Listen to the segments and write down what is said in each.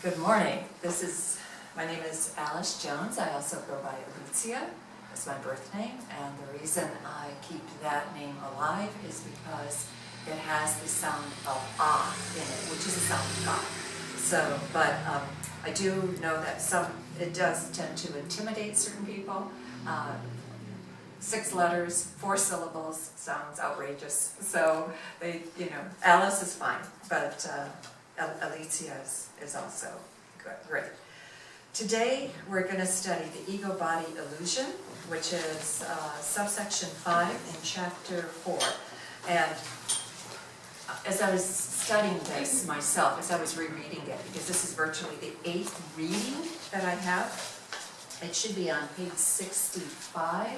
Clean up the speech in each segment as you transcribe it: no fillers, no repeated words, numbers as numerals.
Good morning. My name is Alice Jones. I also go by Alicia. That's my birth name, and the reason I keep that name alive is because it has the sound of ah in it, which is a sound of God. So, but I do know that it does tend to intimidate certain people. 6 letters, 4 syllables sounds outrageous. So Alice is fine, but Alicia is also good, great. Today we're going to study the ego-body illusion, which is subsection 5 in chapter 4. And as I was studying this myself, as I was rereading it, because this is virtually the 8th reading that I have, it should be on page 65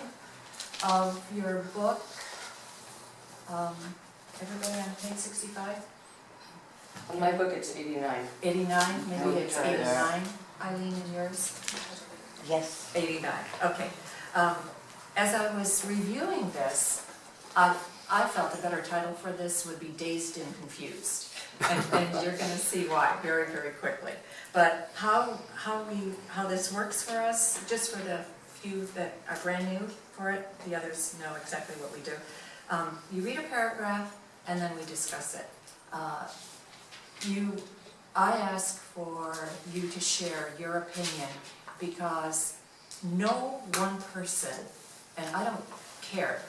of your book. Everybody on page 65? On my book it's 89. 89? Maybe Oh, it's okay. 89, Eileen, in yours? Yes. 89, okay. As I was reviewing this, I felt a better title for this would be Dazed and Confused. And you're going to see why very, very quickly. But how this works for us, just for the few that are brand new for it, the others know exactly what we do. You read a paragraph and then we discuss it. I ask for you to share your opinion because no one person, and I don't care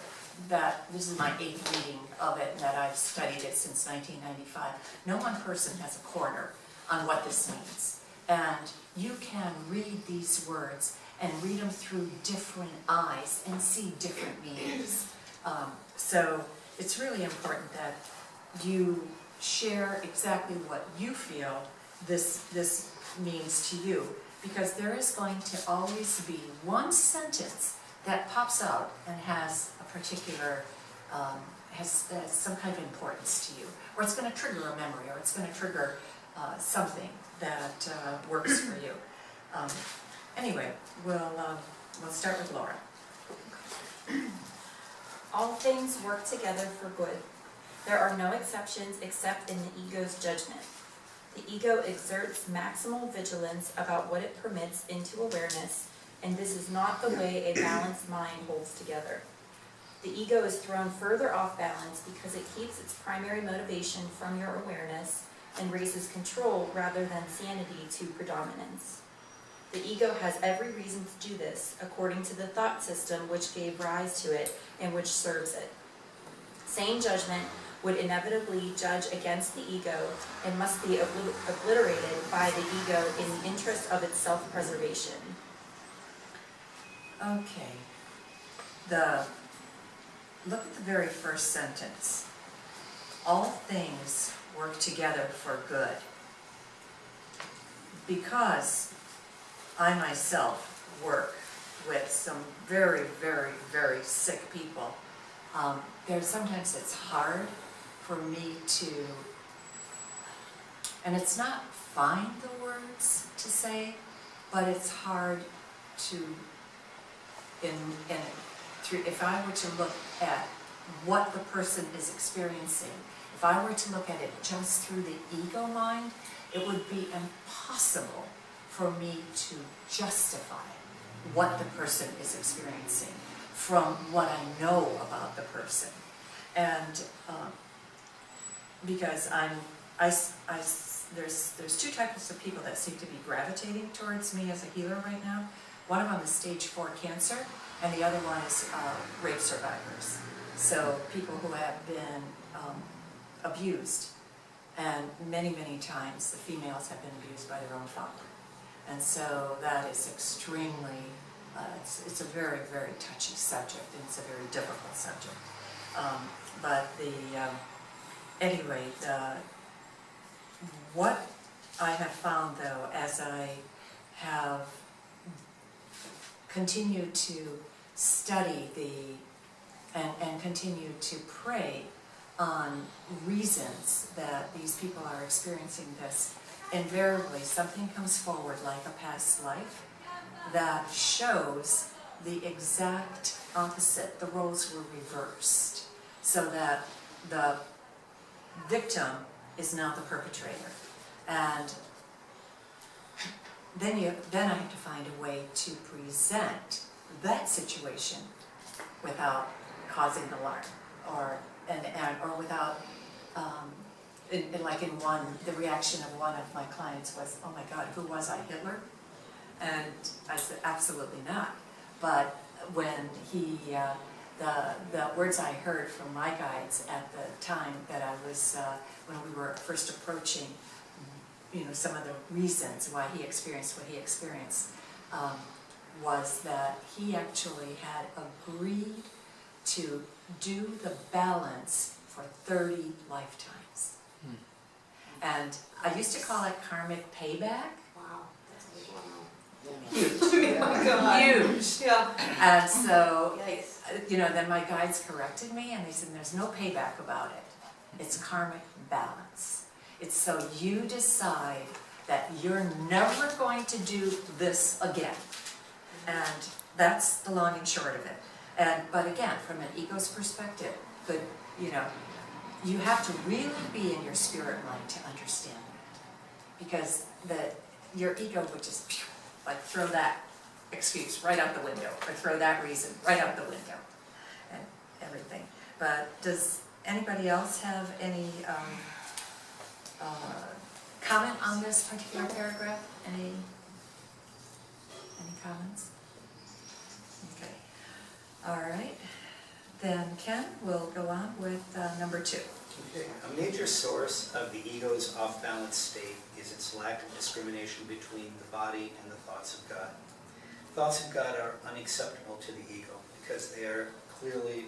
that this is my 8th reading of it and that I've studied it since 1995, no one person has a corner on what this means. And you can read these words and read them through different eyes and see different meanings. So it's really important that you share exactly what you feel this means to you, because there is going to always be one sentence that pops out and has a particular, has some kind of importance to you, or it's going to trigger a memory, or it's going to trigger something that works for you. Anyway, we'll start with Laura. All things work together for good. There are no exceptions except in the ego's judgment. The ego exerts maximal vigilance about what it permits into awareness, and this is not the way a balanced mind holds together. The ego is thrown further off balance because it keeps its primary motivation from your awareness and raises control rather than sanity to predominance. The ego has every reason to do this according to the thought system which gave rise to it and which serves it. Sane judgment would inevitably judge against the ego and must be obliterated by the ego in the interest of its self-preservation. Okay. Look at the very first sentence. All things work together for good. Because I myself work with some very, very, very sick people, sometimes it's hard for me to, and it's not find the words to say, but it's hard to, if I were to look at what the person is experiencing, if I were to look at it just through the ego mind, it would be impossible for me to justify what the person is experiencing from what I know about the person. And because there's 2 types of people that seem to be gravitating towards me as a healer right now. One of them is stage 4 cancer, and the other one is rape survivors. So people who have been abused, and many, many times the females have been abused by their own father. And so that is extremely, it's a very, very touchy subject, and it's a very difficult subject. Anyway, what I have found though, as I have continued to study and continue to pray on reasons that these people are experiencing this, invariably something comes forward like a past life that shows the exact opposite. The roles were reversed, so that the victim is now the perpetrator. And then I have to find a way to present that situation without causing alarm, or without, like in one, the reaction of one of my clients was, "Oh my God, who was I, Hitler?" And I said, absolutely not. But when the words I heard from my guides at the time that I was, when we were first approaching, some of the reasons why he experienced what he experienced, was that he actually had agreed to do the balance for 30 lifetimes. And I used to call it karmic payback. Wow, that's a big one. Huge. Oh my God. Huge. Yeah. And so, Yikes. then my guides corrected me and they said, there's no payback about it. It's karmic balance. It's so you decide that you're never going to do this again. And that's the long and short of it. But again, from an ego's perspective, you have to really be in your spirit mind to understand that. Because your ego would just throw that excuse right out the window, or throw that reason right out the window, and everything. But does anybody else have any comment on this particular paragraph? Any comments? Okay. All right. Then Ken will go on with number 2. Okay. A major source of the ego's off-balance state is its lack of discrimination between the body and the thoughts of God. Thoughts of God are unacceptable to the ego because they clearly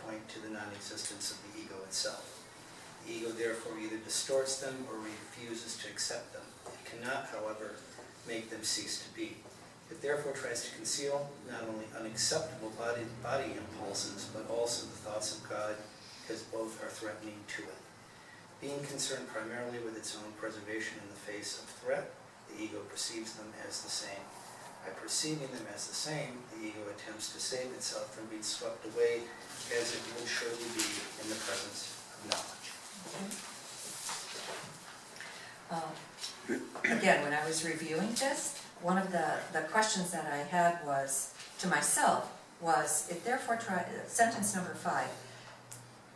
point to the non-existence of the ego itself. The ego therefore either distorts them or refuses to accept them. It cannot, however, make them cease to be. It therefore tries to conceal not only unacceptable body impulses, but also the thoughts of God, because both are threatening to it. Being concerned primarily with its own preservation in the face of threat, the ego perceives them as the same. By perceiving them as the same, the ego attempts to save itself from being swept away, as it will surely be in the presence of knowledge. Again, when I was reviewing this, one of the questions that I had was, to myself, was, it therefore sentence number 5,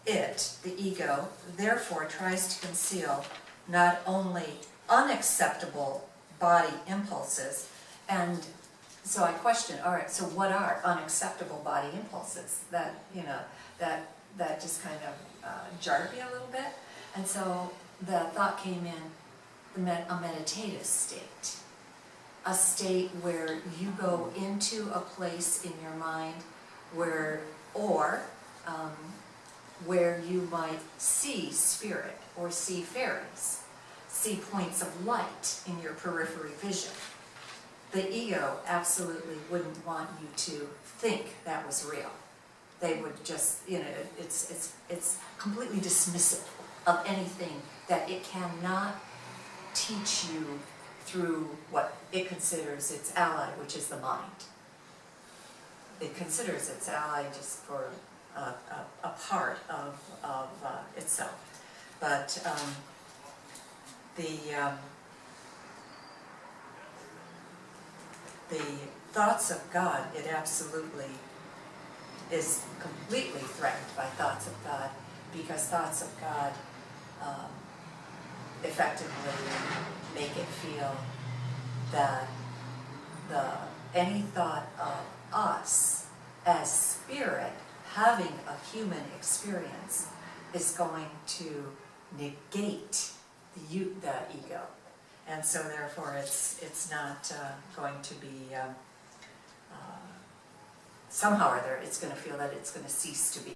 the ego, therefore tries to conceal not only unacceptable body impulses, and so I questioned, all right, so what are unacceptable body impulses? That just kind of jarred me a little bit. And so the thought came in, a meditative state. A state where you go into a place in your mind where you might see spirit or see fairies, see points of light in your periphery vision. The ego absolutely wouldn't want you to think that was real. They would just, it's completely dismissive of anything that it cannot teach you through what it considers its ally, which is the mind. It considers its ally just for a part of itself. But the thoughts of God, it absolutely is completely threatened by thoughts of God, because thoughts of God effectively make it feel that any thought of us as spirit having a human experience is going to negate the ego, and so therefore it's not going to be somehow or other it's going to feel that it's going to cease to be.